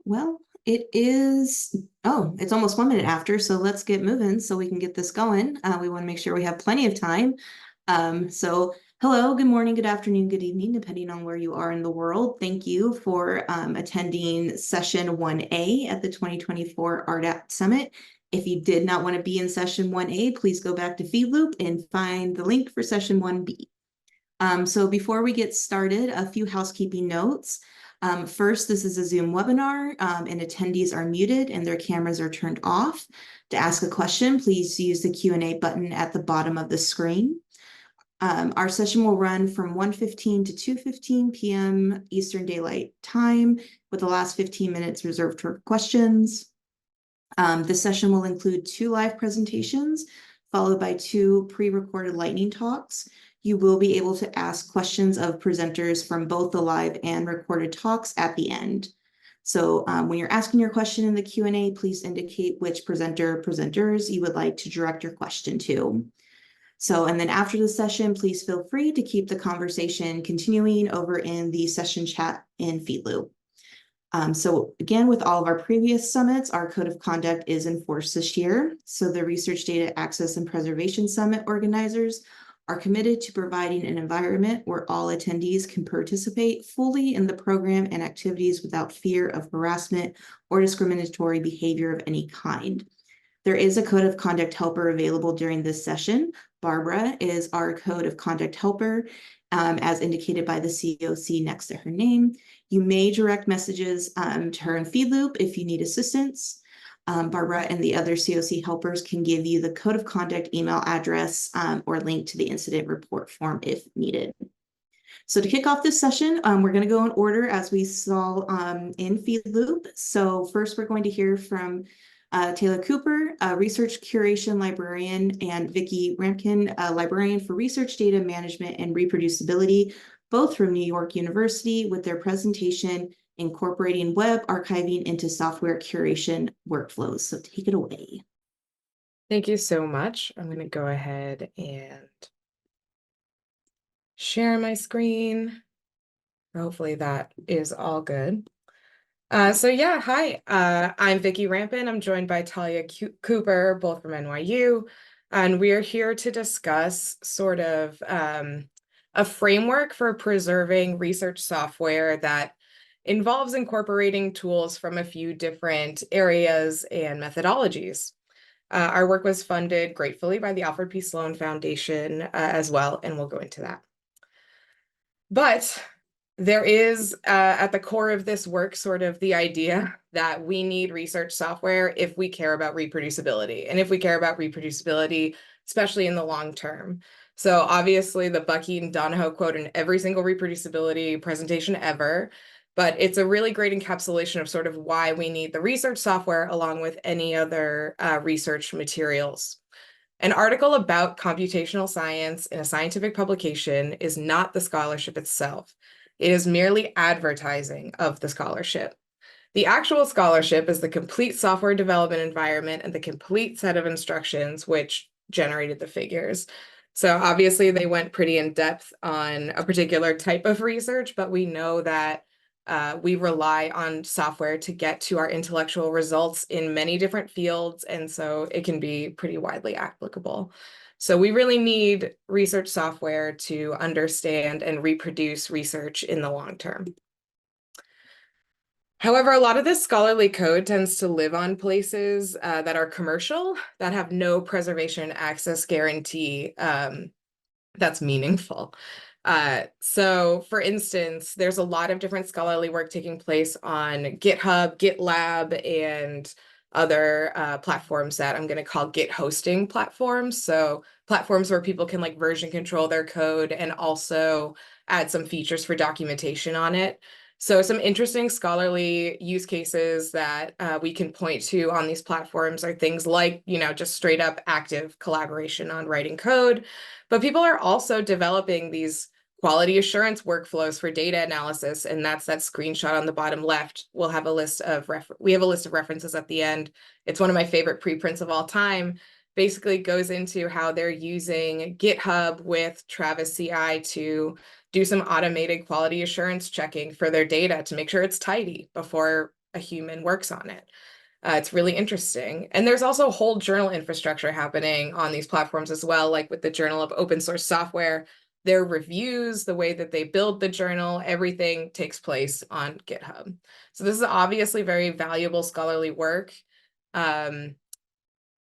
Well, it is, oh, it's almost 1 minute after, so let's get moving so we can get this going. We want to make sure we have plenty of time. So hello, good morning, good afternoon, good evening, depending on where you are in the world. Thank you for attending session 1A at the 2024 RDAP Summit. If you did not want to be in session 1A, please go back to FeedLoop and find the link for session 1B. So before we get started, a few housekeeping notes. First, this is a Zoom webinar and attendees are muted and their cameras are turned off. To ask a question, please use the Q&A button at the bottom of the screen. Our session will run from 1:15 to 2:15 p.m. Eastern Daylight Time, with the last 15 minutes reserved for questions. The session will include 2 live presentations, followed by 2 pre-recorded lightning talks. You will be able to ask questions of presenters from both the live and recorded talks at the end. So when you're asking your question in the Q&A, please indicate which presenters you would like to direct your question to. So, and then after the session, please feel free to keep the conversation continuing over in the session chat in FeedLoop. So again, with all of our previous summits, our code of conduct is enforced this year. So the Research Data Access and Preservation Summit organizers are committed to providing an environment where all attendees can participate fully in the program and activities without fear of harassment or discriminatory behavior of any kind. There is a code of conduct helper available during this session. Barbara is our code of conduct helper, as indicated by the COC next to her name. You may direct messages to her in FeedLoop if you need assistance. Barbara and the other COC helpers can give you the code of conduct email address or link to the incident report form if needed. So to kick off this session, we're going to go in order as we saw in FeedLoop. So first, we're going to hear from Taylor Cooper, a research curation librarian, and Vicki Rampkin, a librarian for research data management and reproducibility, both from New York University, with their presentation incorporating web archiving into software curation workflows. So take it away. Thank you so much. I'm going to go ahead and share my screen. Hopefully that is all good. So yeah, hi, I'm Vicki Rampin. I'm joined by Talia Cooper, both from NYU, and we are here to discuss sort of a framework for preserving research software that involves incorporating tools from a few different areas and methodologies. Our work was funded gratefully by the Alfred P. Sloan Foundation as well, and we'll go into that. But there is, at the core of this work, sort of the idea that we need research software if we care about reproducibility, and if we care about reproducibility, especially in the long term. So obviously the Bucky and Donahoe quote in every single reproducibility presentation ever, but it's a really great encapsulation of sort of why we need the research software along with any other research materials. An article about computational science in a scientific publication is not the scholarship itself. It is merely advertising of the scholarship. The actual scholarship is the complete software development environment and the complete set of instructions which generated the figures. So obviously they went pretty in depth on a particular type of research, but we know that we rely on software to get to our intellectual results in many different fields, and so it can be pretty widely applicable. So we really need research software to understand and reproduce research in the long term. However, a lot of this scholarly code tends to live on places that are commercial, that have no preservation access guarantee that's meaningful. So for instance, there's a lot of different scholarly work taking place on GitHub, GitLab, and other platforms that I'm going to call Git hosting platforms. So platforms where people can like version control their code and also add some features for documentation on it. So some interesting scholarly use cases that we can point to on these platforms are things like, just straight up active collaboration on writing code. But people are also developing these quality assurance workflows for data analysis, and that's that screenshot on the bottom left. We'll have a list of references at the end. It's one of my favorite preprints of all time. Basically goes into how they're using GitHub with Travis CI to do some automated quality assurance checking for their data to make sure it's tidy before a human works on it. It's really interesting. And there's also whole journal infrastructure happening on these platforms as well, like with the Journal of Open Source Software. Their reviews, the way that they build the journal, everything takes place on GitHub. So this is obviously very valuable scholarly work in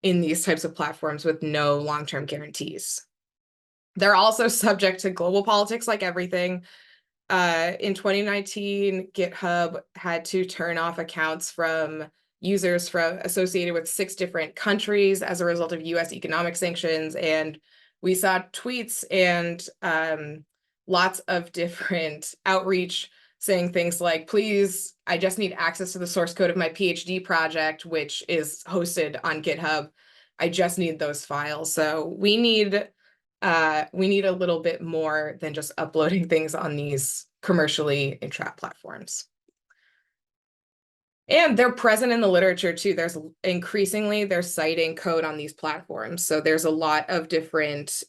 these types of platforms with no long-term guarantees. They're also subject to global politics like everything. In 2019, GitHub had to turn off accounts from users associated with 6 different countries as a result of US economic sanctions. And we saw tweets and lots of different outreach saying things like, please, I just need access to the source code of my PhD project, which is hosted on GitHub. I just need those files. So we need a little bit more than just uploading things on these commercially entrapped platforms. And they're present in the literature too. There's increasingly they're citing code on these platforms. So there's a lot of different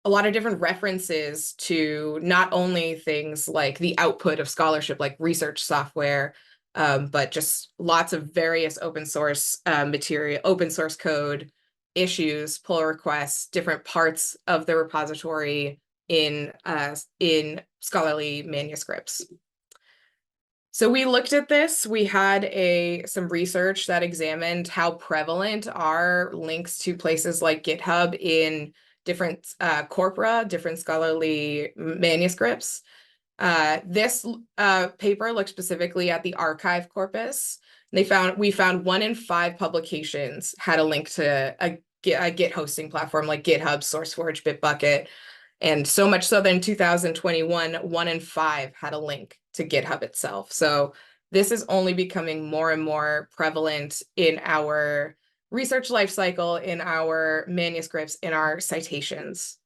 references to not only things like the output of scholarship, like research software, but just lots of various open source material, open source code, issues, pull requests, different parts of the repository in scholarly manuscripts. So we looked at this. We had some research that examined how prevalent are links to places like GitHub in different corpora, different scholarly manuscripts. This paper looked specifically at the archive corpus. We found 1 in 5 publications had a link to a Git hosting platform like GitHub, SourceForge, Bitbucket. And so much so that in 2021, 1 in 5 had a link to GitHub itself. So this is only becoming more and more prevalent in our research lifecycle, in our manuscripts, in our citations.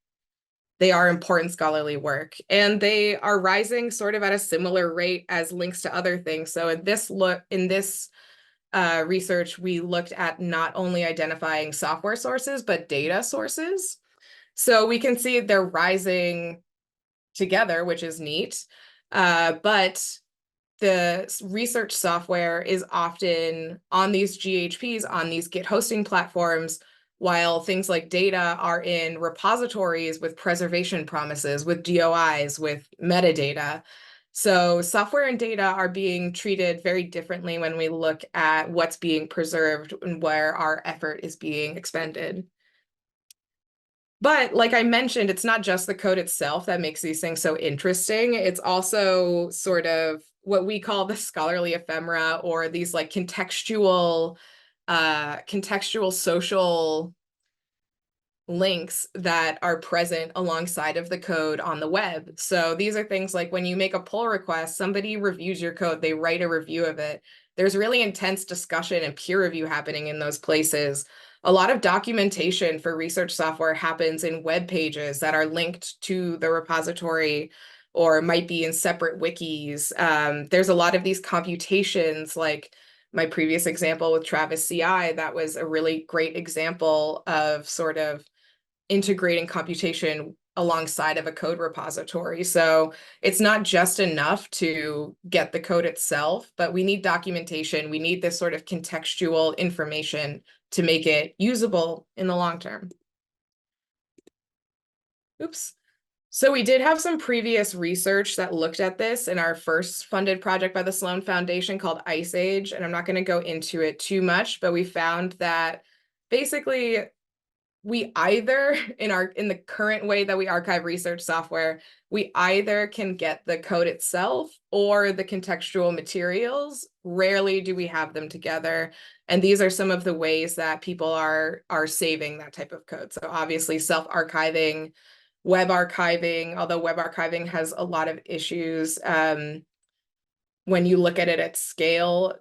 They are important scholarly work, and they are rising sort of at a similar rate as links to other things. So in this research, we looked at not only identifying software sources, but data sources. So we can see they're rising together, which is neat. But the research software is often on these GHPs, on these Git hosting platforms, while things like data are in repositories with preservation promises, with DOIs, with metadata. So software and data are being treated very differently when we look at what's being preserved and where our effort is being expended. But like I mentioned, it's not just the code itself that makes these things so interesting. It's also sort of what we call the scholarly ephemera, or these like contextual social links that are present alongside of the code on the web. So these are things like when you make a pull request, somebody reviews your code, they write a review of it. There's really intense discussion and peer review happening in those places. A lot of documentation for research software happens in web pages that are linked to the repository or might be in separate wikis. There's a lot of these computations, like my previous example with Travis CI, that was a really great example of sort of integrating computation alongside of a code repository. So it's not just enough to get the code itself, but we need documentation. We need this sort of contextual information to make it usable in the long term. Oops. So we did have some previous research that looked at this in our first funded project by the Sloan Foundation called Ice Age, and I'm not going to go into it too much, but we found that basically we either, in the current way that we archive research software, we either can get the code itself or the contextual materials. Rarely do we have them together. And these are some of the ways that people are saving that type of code. So obviously self-archiving, web archiving, although web archiving has a lot of issues when you look at it at scale.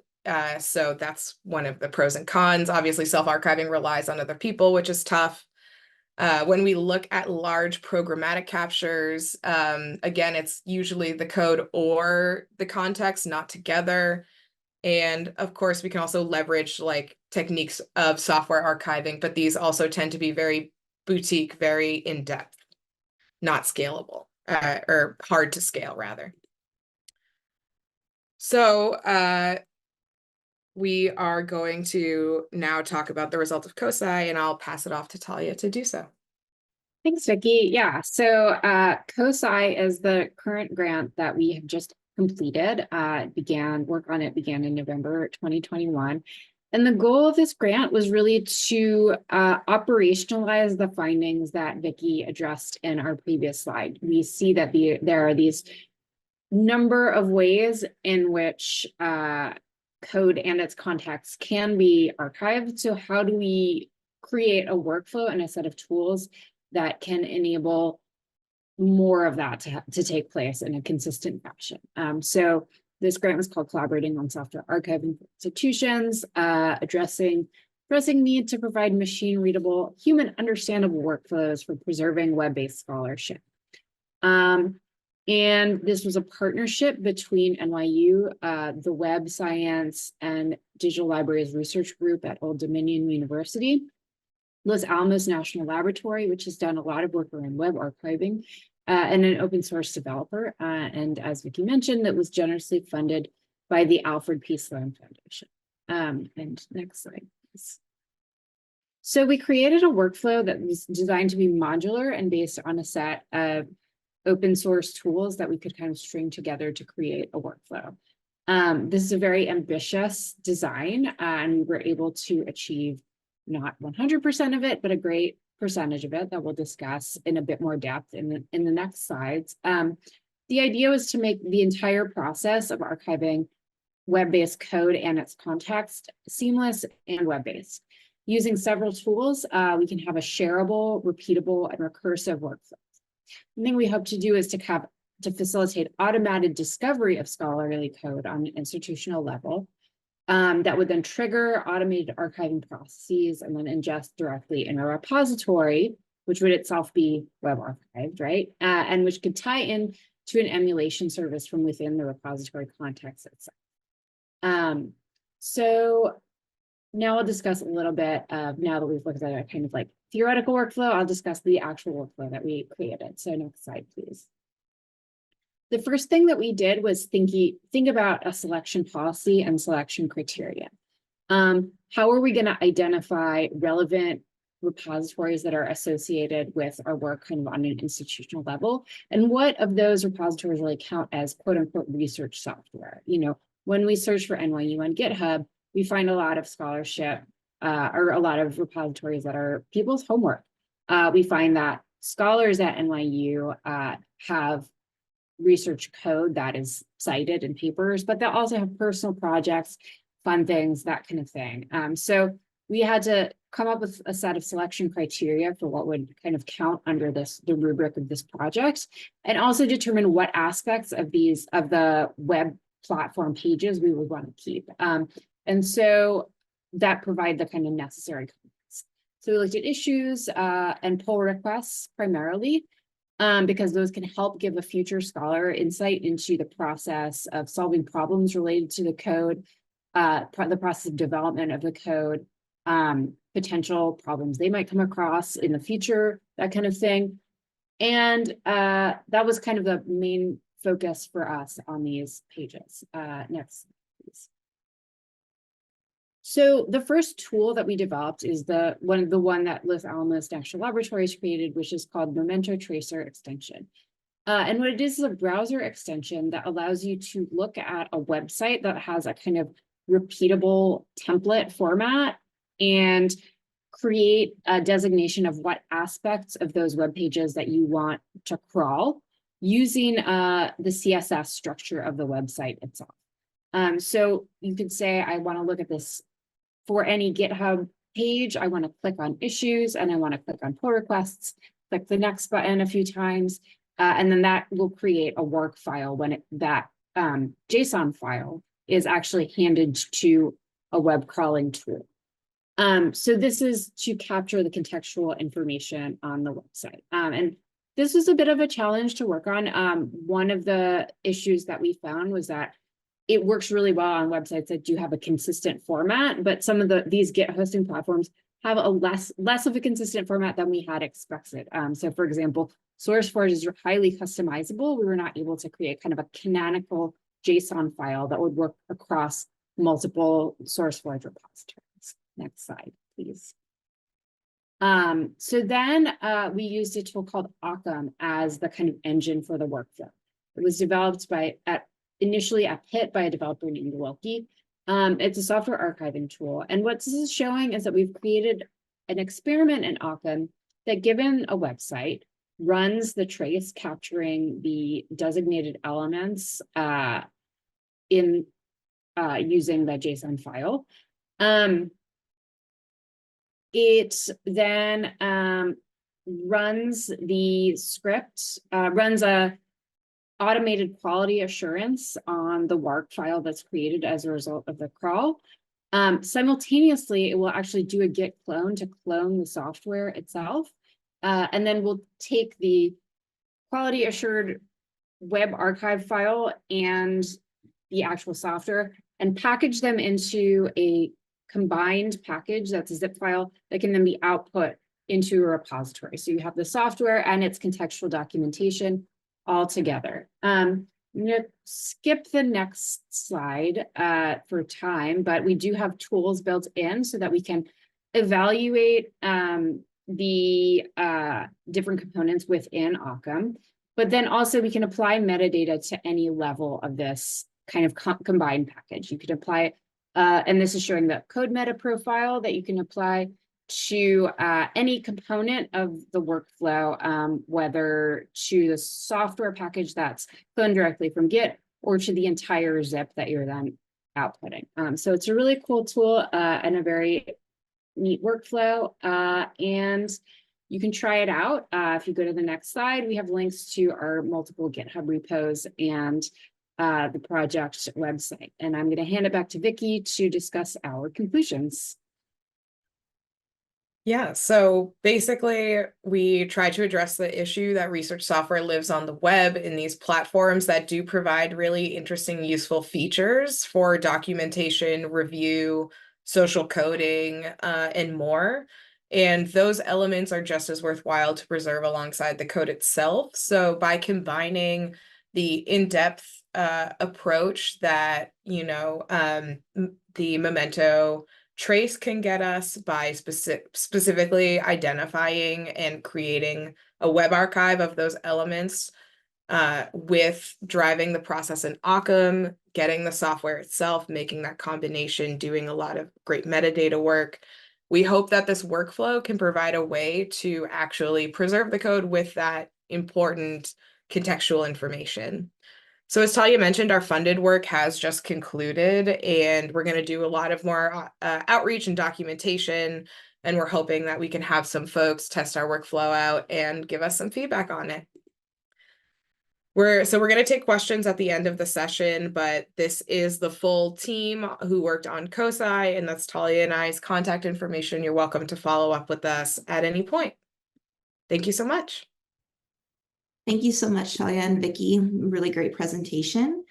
So that's one of the pros and cons. Obviously, self-archiving relies on other people, which is tough. When we look at large programmatic captures, again, it's usually the code or the context, not together. And of course, we can also leverage like techniques of software archiving, but these also tend to be very boutique, very in-depth, not scalable, or hard to scale rather. So we are going to now talk about the result of COSI, and I'll pass it off to Talia to do so. Thanks, Vicki. Yeah, so COSI is the current grant that we have just completed. Work on it began in November 2021. And the goal of this grant was really to operationalize the findings that Vicki addressed in our previous slide. We see that there are these number of ways in which code and its context can be archived. So how do we create a workflow and a set of tools that can enable more of that to take place in a consistent fashion? So this grant was called Collaborating on Software Archiving for Institutions, addressing need to provide machine-readable, human-understandable workflows for preserving web-based scholarship. And this was a partnership between NYU, the Web Science and Digital Libraries Research Group at Old Dominion University, Los Alamos National Laboratory, which has done a lot of work around web archiving, and an open source developer. And as Vicki mentioned, that was generously funded by the Alfred P. Sloan Foundation. And next slide, please. So we created a workflow that was designed to be modular and based on a set of open source tools that we could kind of string together to create a workflow. This is a very ambitious design, and we were able to achieve not 100% of it, but a great percentage of it that we'll discuss in a bit more depth in the next slides. The idea was to make the entire process of archiving web-based code and its context seamless and web-based. Using several tools, we can have a shareable, repeatable, and recursive workflow. The thing we hope to do is to facilitate automated discovery of scholarly code on an institutional level that would then trigger automated archiving processes and then ingest directly in a repository, which would itself be web archived, right? And which could tie in to an emulation service from within the repository context itself. So now I'll discuss a little bit of, now that we've looked at a kind of like theoretical workflow, I'll discuss the actual workflow that we created. So next slide, please. The first thing that we did was think about a selection policy and selection criteria. How are we going to identify relevant repositories that are associated with our work kind of on an institutional level? And what of those repositories really count as quote unquote research software? You know, when we search for NYU on GitHub, we find a lot of scholarship or a lot of repositories that are people's homework. We find that scholars at NYU have research code that is cited in papers, but they also have personal projects, fun things, that kind of thing. So we had to come up with a set of selection criteria for what would kind of count under the rubric of this project, and also determine what aspects of the web platform pages we would want to keep. And so that provide the kind of necessary context. So we looked at issues and pull requests primarily, because those can help give a future scholar insight into the process of solving problems related to the code, the process of development of the code, potential problems they might come across in the future, that kind of thing. And that was kind of the main focus for us on these pages. Next, please. So the first tool that we developed is the one that Los Alamos National Laboratories created, which is called Memento Tracer Extension. And what it is a browser extension that allows you to look at a website that has a kind of repeatable template format and create a designation of what aspects of those web pages that you want to crawl using the CSS structure of the website itself. So you could say, I want to look at this for any GitHub page. I want to click on issues and I want to click on pull requests, click the next button a few times, and then that will create a work file when that JSON file is actually handed to a web crawling tool. So this is to capture the contextual information on the website. And this was a bit of a challenge to work on. One of the issues that we found was that it works really well on websites that do have a consistent format, but some of these Git hosting platforms have a less of a consistent format than we had expected. So for example, SourceForge is highly customizable. We were not able to create kind of a canonical JSON file that would work across multiple SourceForge repositories. Next slide, please. So then we used a tool called Occam as the kind of engine for the workflow. It was developed initially at Pitt by a developer named Wilkie. It's a software archiving tool. And what this is showing is that we've created an experiment in Occam that, given a website, runs the trace capturing the designated elements in using the JSON file. It then runs the script, runs a automated quality assurance on the WARC file that's created as a result of the crawl. Simultaneously, it will actually do a git clone to clone the software itself. And then we'll take the quality assured web archive file and the actual software and package them into a combined package that's a zip file that can then be output into a repository. So you have the software and its contextual documentation all together. I'm going to skip the next slide for time, but we do have tools built in so that we can evaluate the different components within Occam, but then also we can apply metadata to any level of this kind of combined package. You could apply, and this is showing the code meta profile that you can apply to any component of the workflow, whether to the software package that's cloned directly from Git or to the entire zip that you're then outputting. So it's a really cool tool and a very neat workflow, and you can try it out. If you go to the next slide, we have links to our multiple GitHub repos and the project website. And I'm going to hand it back to Vicky to discuss our conclusions. Yeah, so basically we try to address the issue that research software lives on the web in these platforms that do provide really interesting, useful features for documentation, review, social coding, and more. And those elements are just as worthwhile to preserve alongside the code itself. So by combining the in-depth approach that, the Memento trace can get us by specifically identifying and creating a web archive of those elements, with driving the process in Occam, getting the software itself, making that combination, doing a lot of great metadata work. We hope that this workflow can provide a way to actually preserve the code with that important contextual information. So as Talia mentioned, our funded work has just concluded, and we're going to do a lot of more outreach and documentation, and we're hoping that we can have some folks test our workflow out and give us some feedback on it. We're going to take questions at the end of the session, but this is the full team who worked on COSI, and that's Talia and I's contact information. You're welcome to follow up with us at any point. Thank you so much. Thank you so much, Talia and Vicky. Really great presentation.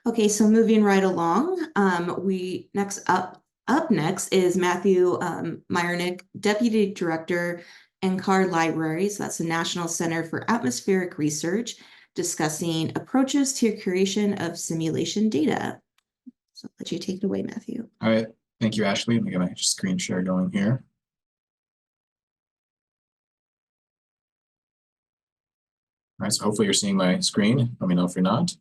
Okay, so moving right along, up next is Matthew Meyernick, Deputy Director, NCAR Libraries. That's the National Center for Atmospheric Research, discussing approaches to curation of simulation data. So I'll let you take it away, Matthew. All right, thank you, Ashley. Let me get my screen share going here. All right, so hopefully you're seeing my screen. Let me know if you're not.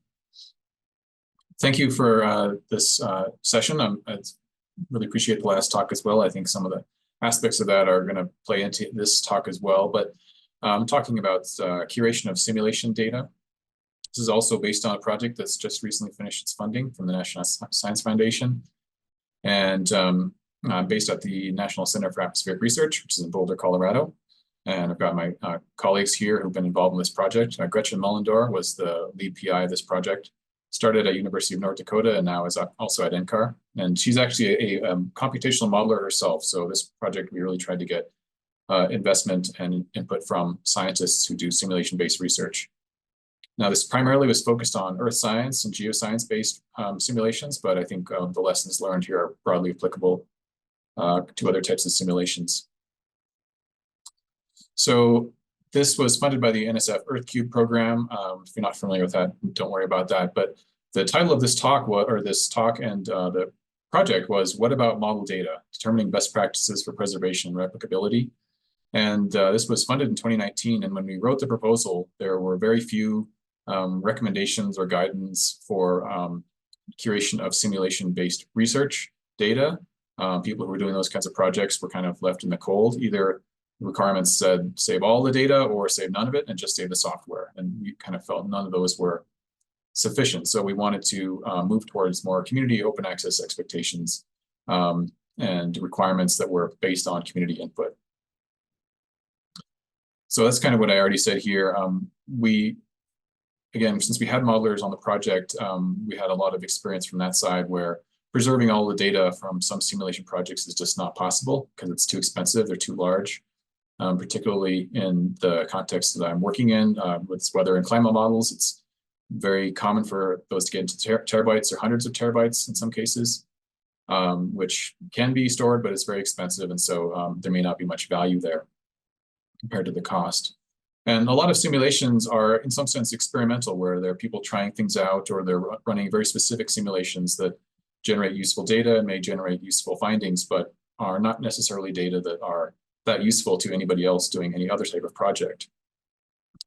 Thank you for this session. I really appreciate the last talk as well. I think some of the aspects of that are going to play into this talk as well. But I'm talking about curation of simulation data. This is also based on a project that's just recently finished its funding from the National Science Foundation, and based at the National Center for Atmospheric Research, which is in Boulder, Colorado. And I've got my colleagues here who've been involved in this project. Gretchen Mullendor was the lead PI of this project. Started at University of North Dakota and now is also at NCAR. And she's actually a computational modeler herself. So this project, we really tried to get investment and input from scientists who do simulation-based research. Now, this primarily was focused on earth science and geoscience-based simulations, but I think the lessons learned here are broadly applicable to other types of simulations. So this was funded by the NSF EarthCube program. If you're not familiar with that, don't worry about that. But The title of this talk and the project was, "What about model data? Determining best practices for preservation and replicability." And this was funded in 2019. And when we wrote the proposal, there were very few recommendations or guidance for curation of simulation-based research data. People who were doing those kinds of projects were kind of left in the cold. Either requirements said save all the data or save none of it and just save the software. And we kind of felt none of those were sufficient. So we wanted to move towards more community open access expectations and requirements that were based on community input. So that's kind of what I already said here. Again, since we had modelers on the project, we had a lot of experience from that side where preserving all the data from some simulation projects is just not possible because it's too expensive, they're too large, particularly in the context that I'm working in with weather and climate models. It's very common for those to get into terabytes or hundreds of terabytes in some cases, which can be stored, but it's very expensive. And so there may not be much value there compared to the cost. And a lot of simulations are in some sense experimental, where there are people trying things out, or they're running very specific simulations that generate useful data and may generate useful findings, but are not necessarily data that are that useful to anybody else doing any other type of project.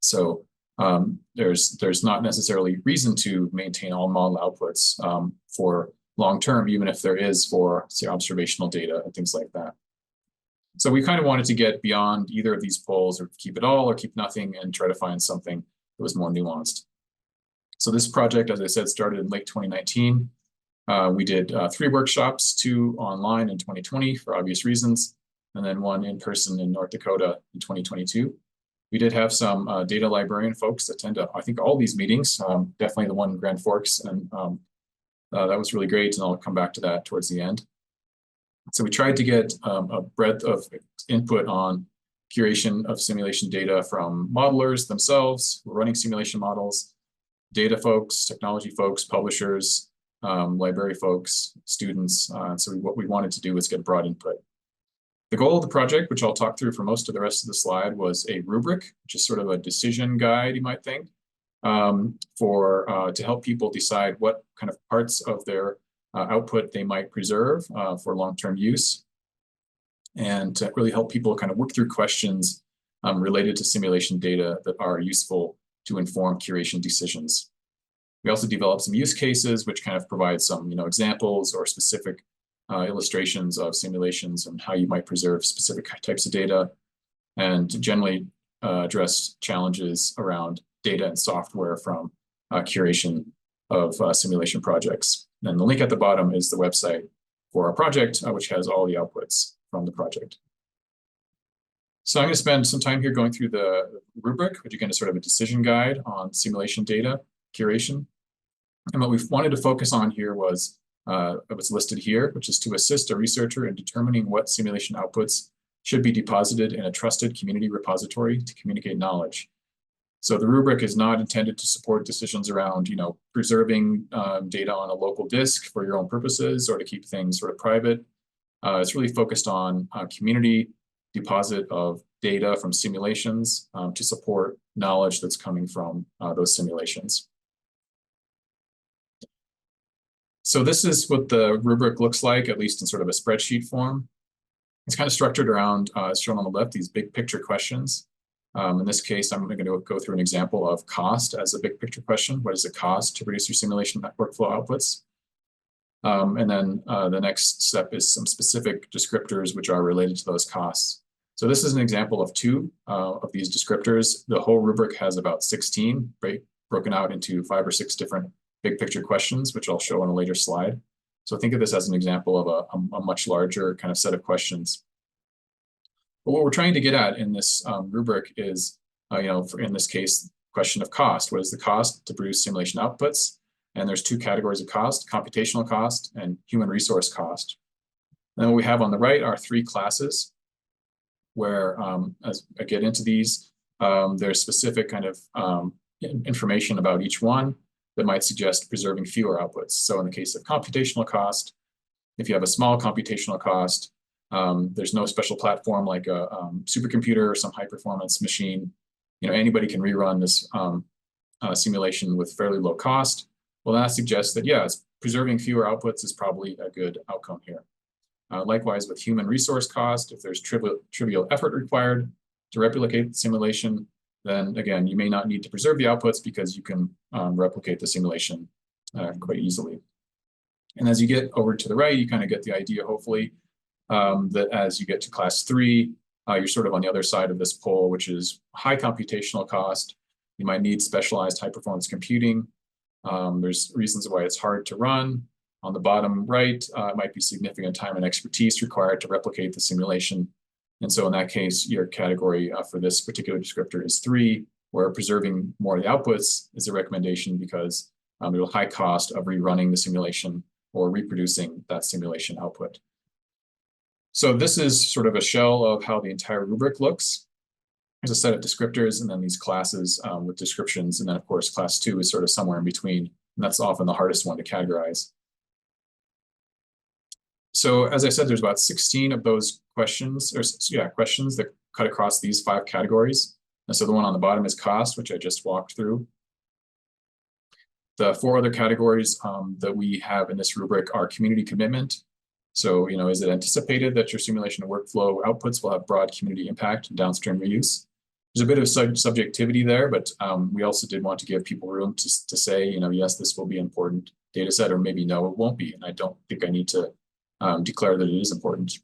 So there's not necessarily reason to maintain all model outputs for long term, even if there is for, say, observational data and things like that. So we kind of wanted to get beyond either of these poles, or keep it all or keep nothing, and try to find something that was more nuanced. So this project, as I said, started in late 2019. We did 3 workshops, 2 online in 2020 for obvious reasons, and then 1 in person in North Dakota in 2022. We did have some data librarian folks attend, I think, all these meetings, definitely the one in Grand Forks, and that was really great, and I'll come back to that towards the end. So we tried to get a breadth of input on curation of simulation data from modelers themselves, who are running simulation models, data folks, technology folks, publishers, library folks, students. So what we wanted to do was get broad input. The goal of the project, which I'll talk through for most of the rest of the slide, was a rubric, which is sort of a decision guide, you might think, to help people decide what kind of parts of their output they might preserve for long-term use, and to really help people kind of work through questions related to simulation data that are useful to inform curation decisions. We also developed some use cases, which kind of provide some examples or specific illustrations of simulations and how you might preserve specific types of data, and generally address challenges around data and software from curation of simulation projects. And the link at the bottom is the website for our project, which has all the outputs from the project. So I'm going to spend some time here going through the rubric, which again is sort of a decision guide on simulation data curation. And what we wanted to focus on here was what's listed here, which is to assist a researcher in determining what simulation outputs should be deposited in a trusted community repository to communicate knowledge. So the rubric is not intended to support decisions around, preserving data on a local disk for your own purposes, or to keep things sort of private. It's really focused on community deposit of data from simulations to support knowledge that's coming from those simulations. So this is what the rubric looks like, at least in sort of a spreadsheet form. It's kind of structured around, as shown on the left, these big picture questions. In this case, I'm going to go through an example of cost as a big picture question. What does it cost to produce your simulation workflow outputs? And then the next step is some specific descriptors which are related to those costs. So this is an example of 2 of these descriptors. The whole rubric has about 16, broken out into 5 or 6 different big picture questions, which I'll show on a later slide. So think of this as an example of a much larger kind of set of questions. But what we're trying to get at in this rubric is, in this case, question of cost. What is the cost to produce simulation outputs? And there's 2 categories of cost: computational cost and human resource cost. And then what we have on the right are 3 classes, where as I get into these, there's specific kind of information about each one that might suggest preserving fewer outputs. So in the case of computational cost, if you have a small computational cost, there's no special platform like a supercomputer or some high performance machine. Anybody can rerun this simulation with fairly low cost. well, that suggests that, yeah, preserving fewer outputs is probably a good outcome here. Likewise, with human resource cost, if there's trivial effort required to replicate the simulation, then again, you may not need to preserve the outputs because you can replicate the simulation quite easily. And as you get over to the right, you kind of get the idea, hopefully, that as you get to class 3, you're sort of on the other side of this pole, which is high computational cost. You might need specialized high-performance computing. There's reasons why it's hard to run. On the bottom right, it might be significant time and expertise required to replicate the simulation. And so in that case, your category for this particular descriptor is 3, where preserving more of the outputs is a recommendation because there's a high cost of rerunning the simulation or reproducing that simulation output. So this is sort of a shell of how the entire rubric looks. There's a set of descriptors and then these classes with descriptions. And then of course, class 2 is sort of somewhere in between. And that's often the hardest one to categorize. So as I said, there's about 16 of those questions, questions that cut across these 5 categories. And so the one on the bottom is cost, which I just walked through. The 4 other categories that we have in this rubric are community commitment. So, is it anticipated that your simulation workflow outputs will have broad community impact and downstream reuse? There's a bit of subjectivity there, but we also did want to give people room to say, yes, this will be an important data set, or maybe no, it won't be. And I don't think I need to declare that it is important.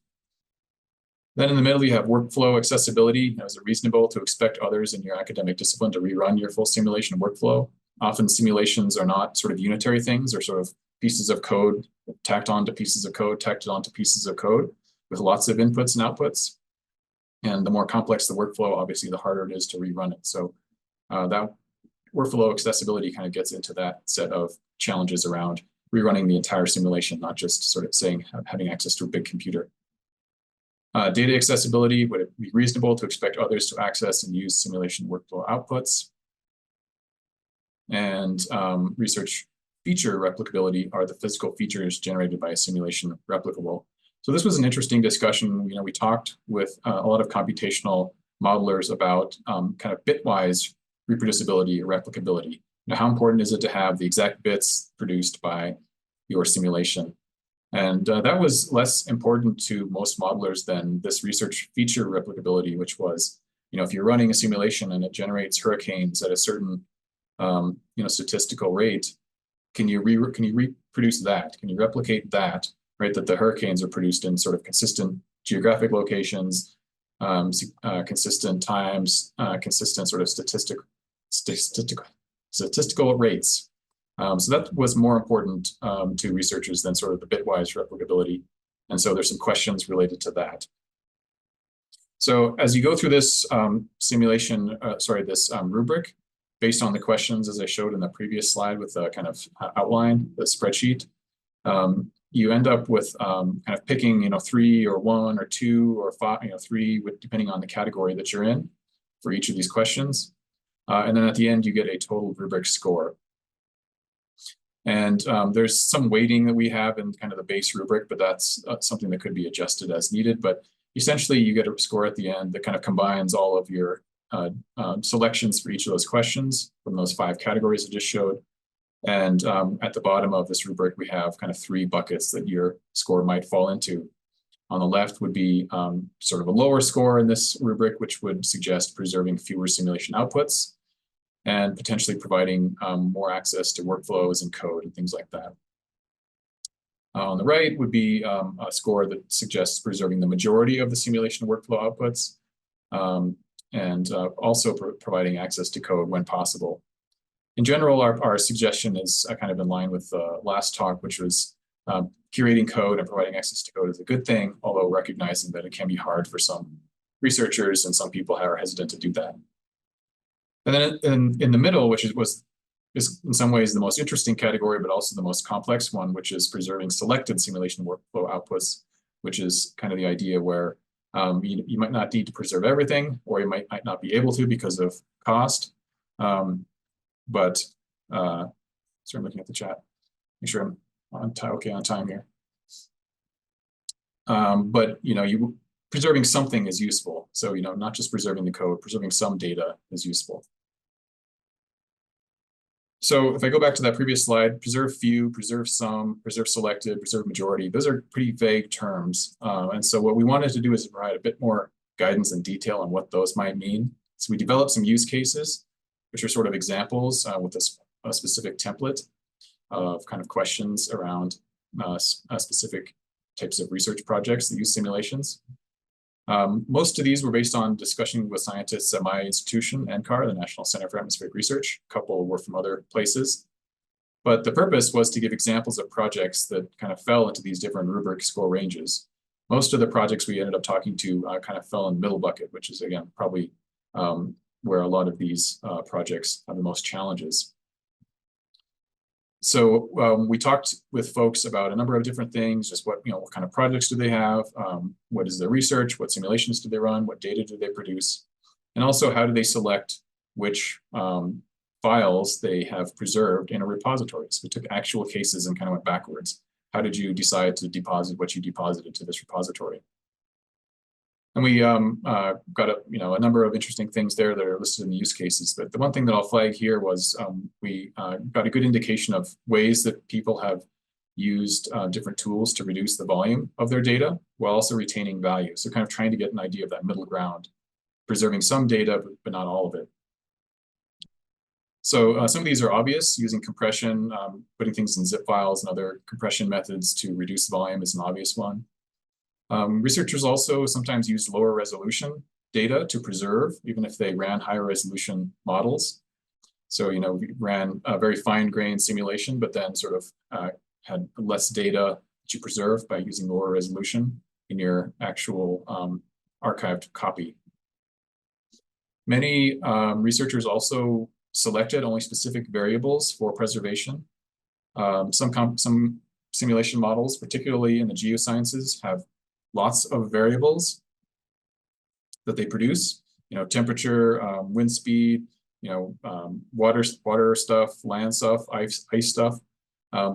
Then in the middle, you have workflow accessibility. Is it reasonable to expect others in your academic discipline to rerun your full simulation workflow? Often simulations are not sort of unitary things, or sort of pieces of code tacked onto pieces of code, tacked onto pieces of code with lots of inputs and outputs. And the more complex the workflow, obviously, the harder it is to rerun it. So that workflow accessibility kind of gets into that set of challenges around rerunning the entire simulation, not just sort of saying having access to a big computer. Data accessibility, would it be reasonable to expect others to access and use simulation workflow outputs? And research feature replicability, are the physical features generated by a simulation replicable? So this was an interesting discussion. We talked with a lot of computational modelers about kind of bitwise reproducibility or replicability. How important is it to have the exact bits produced by your simulation? And that was less important to most modelers than this research feature replicability, which was, if you're running a simulation and it generates hurricanes at a certain statistical rate, can you reproduce that? Can you replicate that, right? That the hurricanes are produced in sort of consistent geographic locations, consistent times, consistent sort of statistical rates. So that was more important to researchers than sort of the bitwise replicability. And so there's some questions related to that. So as you go through this rubric, based on the questions as I showed in the previous slide with the kind of outline, the spreadsheet, you end up with kind of picking, 3 or 1 or 2 or 5, 3, depending on the category that you're in for each of these questions. And then at the end, you get a total rubric score. And there's some weighting that we have in kind of the base rubric, but that's something that could be adjusted as needed. But essentially, you get a score at the end that kind of combines all of your selections for each of those questions from those 5 categories I just showed. And at the bottom of this rubric, we have kind of 3 buckets that your score might fall into. On the left would be sort of a lower score in this rubric, which would suggest preserving fewer simulation outputs and potentially providing more access to workflows and code and things like that. On the right would be a score that suggests preserving the majority of the simulation workflow outputs and also providing access to code when possible. In general, our suggestion is kind of in line with the last talk, which was curating code and providing access to code is a good thing, although recognizing that it can be hard for some researchers and some people are hesitant to do that. And then in the middle, which is in some ways the most interesting category, but also the most complex one, which is preserving selected simulation workflow outputs, which is kind of the idea where you might not need to preserve everything, or you might not be able to because of cost. But sorry, I'm looking at the chat. Make sure I'm on time here. But preserving something is useful. So not just preserving the code, preserving some data is useful. So if I go back to that previous slide, preserve few, preserve some, preserve selected, preserve majority, those are pretty vague terms. And so what we wanted to do is provide a bit more guidance and detail on what those might mean. So we developed some use cases, which are sort of examples with a specific template of kind of questions around specific types of research projects that use simulations. Most of these were based on discussion with scientists at my institution, NCAR, the National Center for Atmospheric Research. A couple were from other places. But the purpose was to give examples of projects that kind of fell into these different rubric score ranges. Most of the projects we ended up talking to kind of fell in the middle bucket, which is, again, probably where a lot of these projects have the most challenges. So we talked with folks about a number of different things, just what kind of projects do they have, what is their research, what simulations do they run, what data do they produce, and also how do they select which files they have preserved in a repository. So we took actual cases and kind of went backwards. How did you decide to deposit what you deposited to this repository? And we got a number of interesting things there that are listed in the use cases. But the one thing that I'll flag here was we got a good indication of ways that people have used different tools to reduce the volume of their data while also retaining value. So kind of trying to get an idea of that middle ground, preserving some data, but not all of it. So some of these are obvious. Using compression, putting things in zip files and other compression methods to reduce volume is an obvious one. Researchers also sometimes use lower resolution data to preserve, even if they ran higher resolution models. So, we ran a very fine-grained simulation, but then sort of had less data that you preserve by using lower resolution in your actual archived copy. Many researchers also selected only specific variables for preservation. Some simulation models, particularly in the geosciences, have lots of variables that they produce, temperature, wind speed, water stuff, land stuff, ice stuff,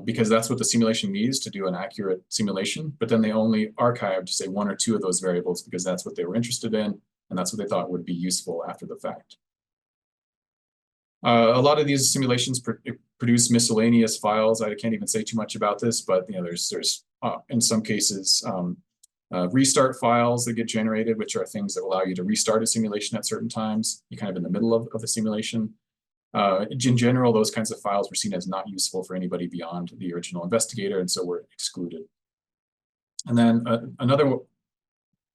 because that's what the simulation needs to do an accurate simulation. But then they only archived, say, one or two of those variables because that's what they were interested in, and that's what they thought would be useful after the fact. A lot of these simulations produce miscellaneous files. I can't even say too much about this, but there's in some cases, restart files that get generated, which are things that allow you to restart a simulation at certain times. You're kind of in the middle of the simulation. In general, those kinds of files were seen as not useful for anybody beyond the original investigator, and so were excluded. And then another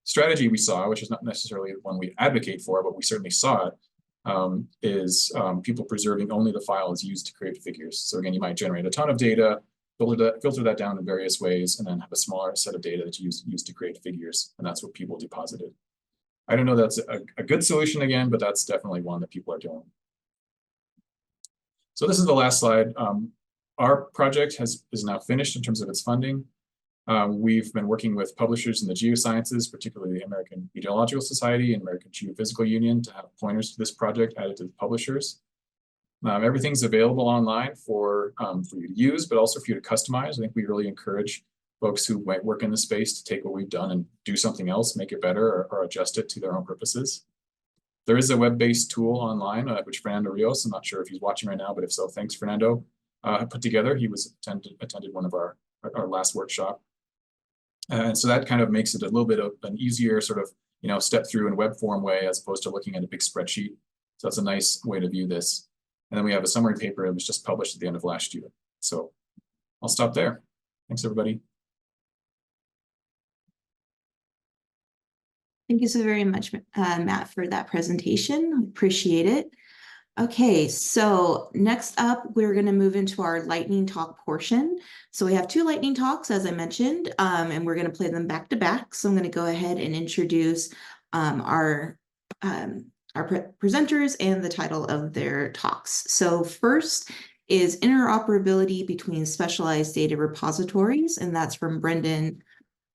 strategy we saw, which is not necessarily one we advocate for, but we certainly saw it, is people preserving only the files used to create figures. So again, you might generate a ton of data, filter that down in various ways, and then have a smaller set of data that you use to create figures, and that's what people deposited. I don't know that's a good solution again, but that's definitely one that people are doing. So this is the last slide. Our project is now finished in terms of its funding. We've been working with publishers in the geosciences, particularly the American Meteorological Society and American Geophysical Union, to have pointers to this project added to the publishers. Everything's available online for you to use, but also for you to customize. I think we really encourage folks who might work in the space to take what we've done and do something else, make it better, or adjust it to their own purposes. There is a web-based tool online, which Fernando Rios, I'm not sure if he's watching right now, but if so, thanks, Fernando, put together. He attended one of our last workshop. And so that kind of makes it a little bit of an easier sort of, step through in web form way, as opposed to looking at a big spreadsheet. So that's a nice way to view this. And then we have a summary paper that was just published at the end of last year. So I'll stop there. Thanks, everybody. Thank you so very much, Matt, for that presentation. Appreciate it. Okay, so next up, we're going to move into our lightning talk portion. So we have two lightning talks, as I mentioned, and we're going to play them back to back. So I'm going to go ahead and introduce our presenters and the title of their talks. So first is interoperability between specialized data repositories, and that's from Brendan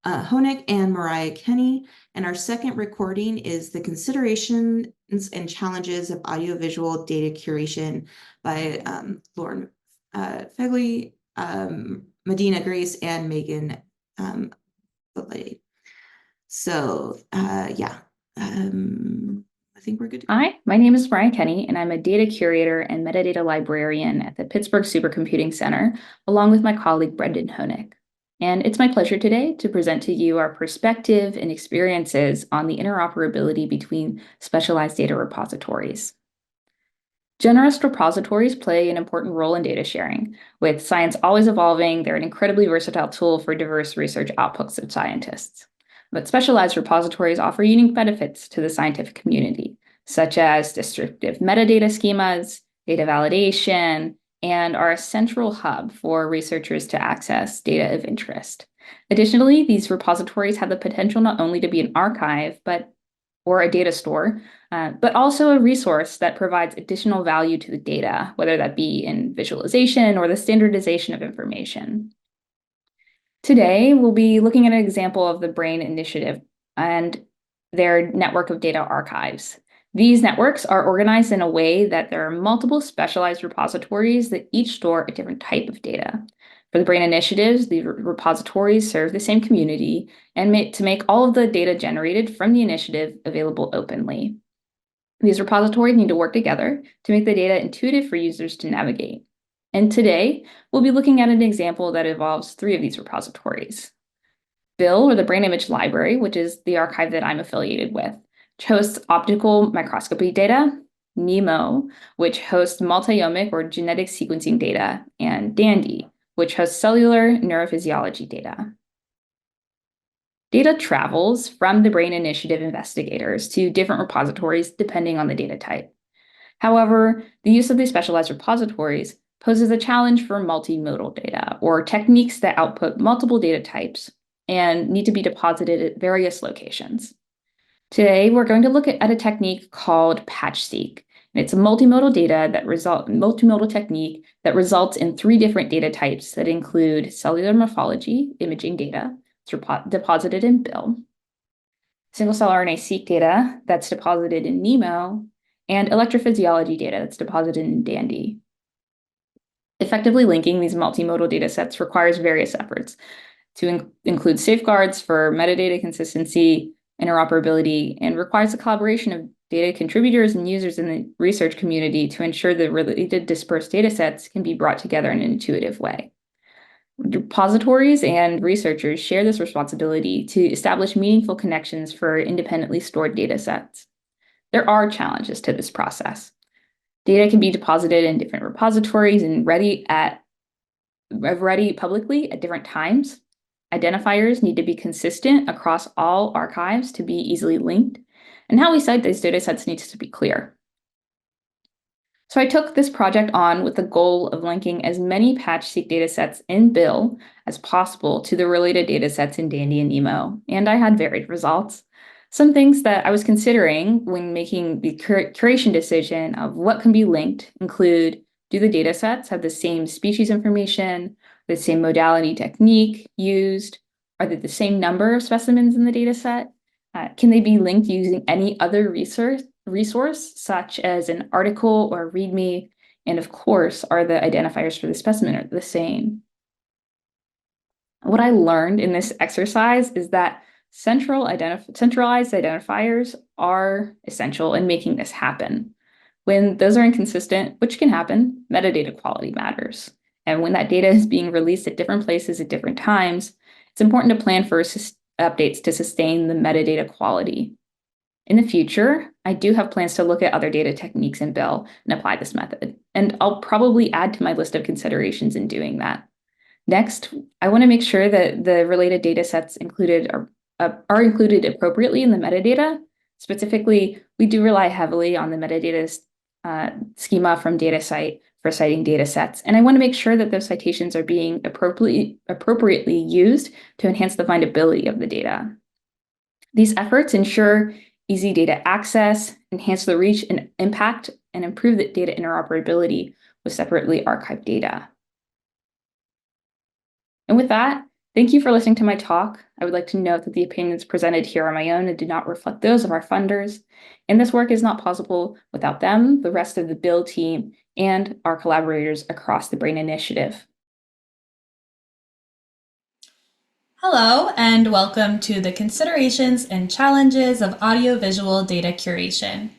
Honig and Mariah Kenny. And our second recording is the considerations and challenges of audiovisual data curation by Lauren Fegley, Medina Grace, and Megan Belay. So yeah, I think we're good to go. Hi, my name is Brian Kenny, and I'm a data curator and metadata librarian at the Pittsburgh Supercomputing Center, along with my colleague Brendan Honig. And it's my pleasure today to present to you our perspective and experiences on the interoperability between specialized data repositories. Generalist repositories play an important role in data sharing. With science always evolving, they're an incredibly versatile tool for diverse research outputs of scientists. But specialized repositories offer unique benefits to the scientific community, such as descriptive metadata schemas, data validation, and are a central hub for researchers to access data of interest. Additionally, these repositories have the potential not only to be an archive, or a data store, but also a resource that provides additional value to the data, whether that be in visualization or the standardization of information. Today, we'll be looking at an example of the BRAIN initiative and their network of data archives. These networks are organized in a way that there are multiple specialized repositories that each store a different type of data. For the BRAIN initiatives, the repositories serve the same community and to make all of the data generated from the initiative available openly. These repositories need to work together to make the data intuitive for users to navigate. And today, we'll be looking at an example that involves 3 of these repositories. BIL, or the Brain Image Library, which is the archive that I'm affiliated with, which hosts optical microscopy data, NEMO, which hosts multi-omic or genetic sequencing data, and DANDY, which hosts cellular neurophysiology data. Data travels from the BRAIN Initiative investigators to different repositories depending on the data type. However, the use of these specialized repositories poses a challenge for multimodal data, or techniques that output multiple data types and need to be deposited at various locations. Today, we're going to look at a technique called PatchSeq. It's a multimodal technique that results in 3 different data types that include cellular morphology, imaging data, it's deposited in BIL, single-cell RNA-seq data that's deposited in NEMO, and electrophysiology data that's deposited in DANDY. Effectively linking these multimodal data sets requires various efforts to include safeguards for metadata consistency, interoperability, and requires the collaboration of data contributors and users in the research community to ensure the related dispersed data sets can be brought together in an intuitive way. Repositories and researchers share this responsibility to establish meaningful connections for independently stored data sets. There are challenges to this process. Data can be deposited in different repositories and ready publicly at different times. Identifiers need to be consistent across all archives to be easily linked, and how we cite these data sets needs to be clear. So I took this project on with the goal of linking as many PatchSeq datasets in BIL as possible to the related datasets in DANDY and NEMO, and I had varied results. Some things that I was considering when making the curation decision of what can be linked include, do the datasets have the same species information, the same modality technique used? Are there the same number of specimens in the dataset? Can they be linked using any other resource, such as an article or README? And of course, are the identifiers for the specimen the same? What I learned in this exercise is that centralized identifiers are essential in making this happen. When those are inconsistent, which can happen, metadata quality matters. And when that data is being released at different places at different times, it's important to plan for updates to sustain the metadata quality. In the future, I do have plans to look at other data techniques in BIL and apply this method, and I'll probably add to my list of considerations in doing that. Next, I want to make sure that the related data sets included are included appropriately in the metadata. Specifically, we do rely heavily on the metadata schema from DataCite for citing data sets, and I want to make sure that those citations are being appropriately used to enhance the findability of the data. These efforts ensure easy data access, enhance the reach and impact, and improve the data interoperability with separately archived data. And with that, thank you for listening to my talk. I would like to note that the opinions presented here are my own and do not reflect those of our funders. And this work is not possible without them, the rest of the BIL team, and our collaborators across the BRAIN Initiative. Hello, and welcome to the Considerations and Challenges of Audiovisual Data Curation.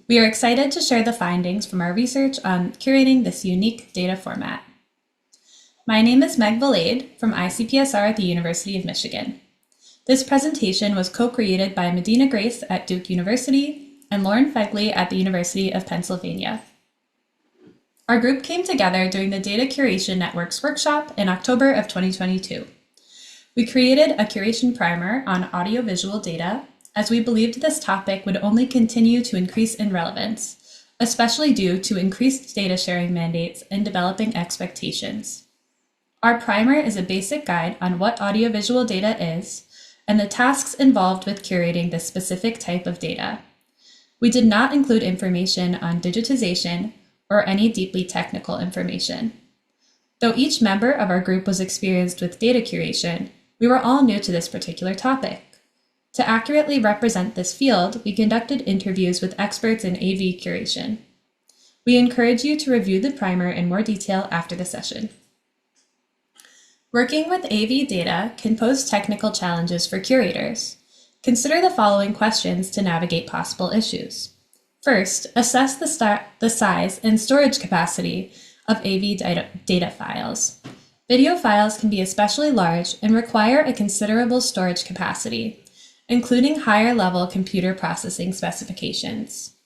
We are excited to share the findings from our research on curating this unique data format. My name is Meg Valade from ICPSR at the University of Michigan. This presentation was co-created by Medina Grace at Duke University and Lauren Fegley at the University of Pennsylvania. Our group came together during the Data Curation Networks workshop in October of 2022. We created a curation primer on audiovisual data, as we believed this topic would only continue to increase in relevance, especially due to increased data sharing mandates and developing expectations. Our primer is a basic guide on what audiovisual data is and the tasks involved with curating this specific type of data. We did not include information on digitization or any deeply technical information. Though each member of our group was experienced with data curation, we were all new to this particular topic. To accurately represent this field, we conducted interviews with experts in AV curation. We encourage you to review the primer in more detail after the session. Working with AV data can pose technical challenges for curators. Consider the following questions to navigate possible issues. First, assess the size and storage capacity of AV data files. Video files can be especially large and require a considerable storage capacity, including higher-level computer processing specifications.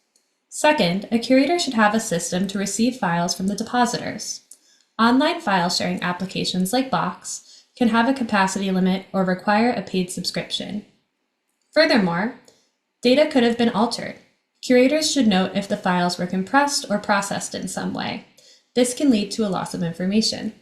Second, a curator should have a system to receive files from the depositors. Online file sharing applications like Box can have a capacity limit or require a paid subscription. Furthermore, data could have been altered. Curators should note if the files were compressed or processed in some way. This can lead to a loss of information.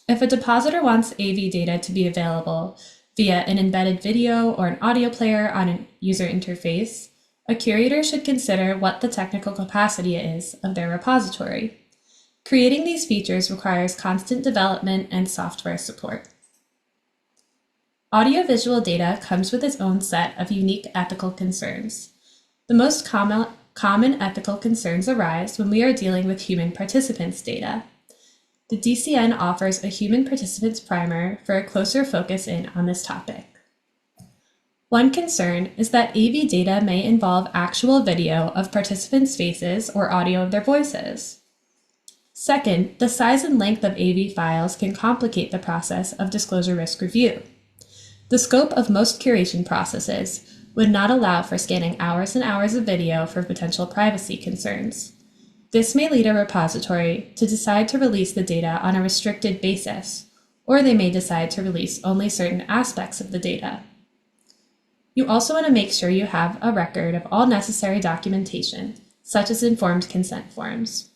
If a depositor wants AV data to be available via an embedded video or an audio player on a user interface, a curator should consider what the technical capacity is of their repository. Creating these features requires constant development and software support. Audiovisual data comes with its own set of unique ethical concerns. The most common ethical concerns arise when we are dealing with human participants' data. The DCN offers a human participants primer for a closer focus in on this topic. One concern is that AV data may involve actual video of participants' faces or audio of their voices. Second, the size and length of AV files can complicate the process of disclosure risk review. The scope of most curation processes would not allow for scanning hours and hours of video for potential privacy concerns. This may lead a repository to decide to release the data on a restricted basis, or they may decide to release only certain aspects of the data. You also want to make sure you have a record of all necessary documentation, such as informed consent forms.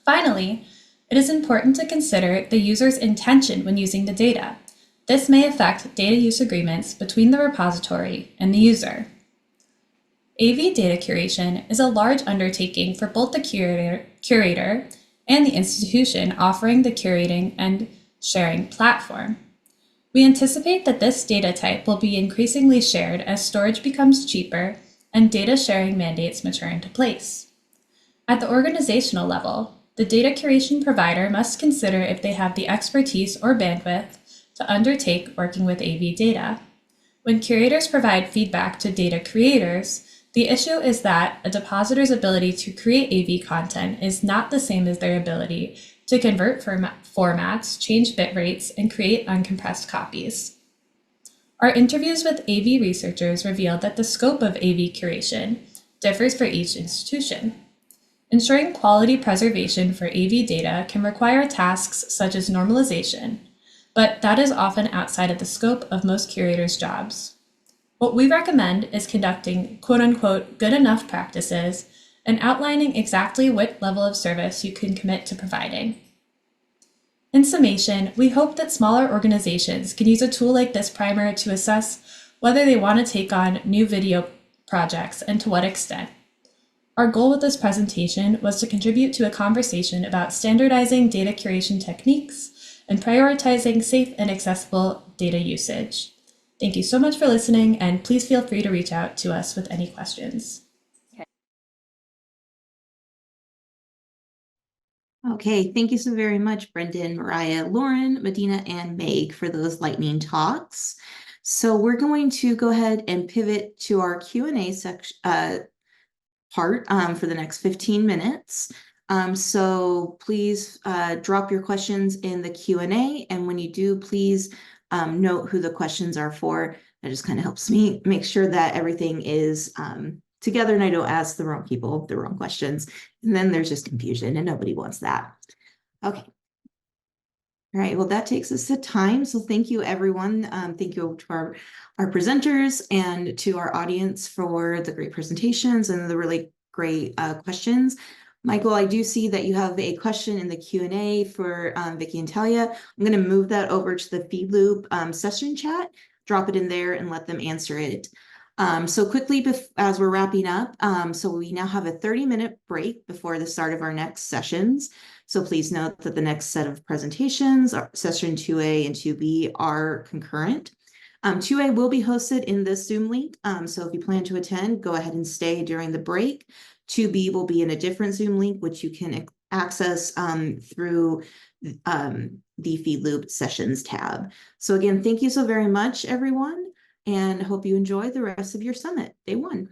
Finally, it is important to consider the user's intention when using the data. This may affect data use agreements between the repository and the user. AV data curation is a large undertaking for both the curator and the institution offering the curating and sharing platform. We anticipate that this data type will be increasingly shared as storage becomes cheaper and data sharing mandates mature into place. At the organizational level, the data curation provider must consider if they have the expertise or bandwidth to undertake working with AV data. When curators provide feedback to data creators, the issue is that a depositor's ability to create AV content is not the same as their ability to convert formats, change bit rates, and create uncompressed copies. Our interviews with AV researchers revealed that the scope of AV curation differs for each institution. Ensuring quality preservation for AV data can require tasks such as normalization, but that is often outside of the scope of most curators' jobs. What we recommend is conducting quote-unquote good enough practices and outlining exactly what level of service you can commit to providing. In summation, we hope that smaller organizations can use a tool like this primer to assess whether they want to take on new video projects and to what extent. Our goal with this presentation was to contribute to a conversation about standardizing data curation techniques and prioritizing safe and accessible data usage. Thank you so much for listening, and please feel free to reach out to us with any questions. Okay, thank you so very much, Brendan, Mariah, Lauren, Medina, and Meg for those lightning talks. So we're going to go ahead and pivot to our Q&A section. part for the next 15 minutes. So please drop your questions in the Q&A, and when you do, please note who the questions are for. That just kind of helps me make sure that everything is together and I don't ask the wrong people the wrong questions. And then there's just confusion and nobody wants that. Okay. All right, well, that takes us to time. So thank you, everyone. Thank you to our presenters and to our audience for the great presentations and the really great questions. Michael, I do see that you have a question in the Q&A for Vicki and Talia. I'm going to move that over to the feed loop session chat, drop it in there and let them answer it. So quickly, as we're wrapping up, so we now have a 30-minute break before the start of our next sessions. So please note that the next set of presentations, session 2A and 2B, are concurrent. 2A will be hosted in this Zoom link. So if you plan to attend, go ahead and stay during the break. 2B will be in a different Zoom link, which you can access through the feed loop sessions tab. So again, thank you so very much, everyone, and hope you enjoy the rest of your summit, day 1.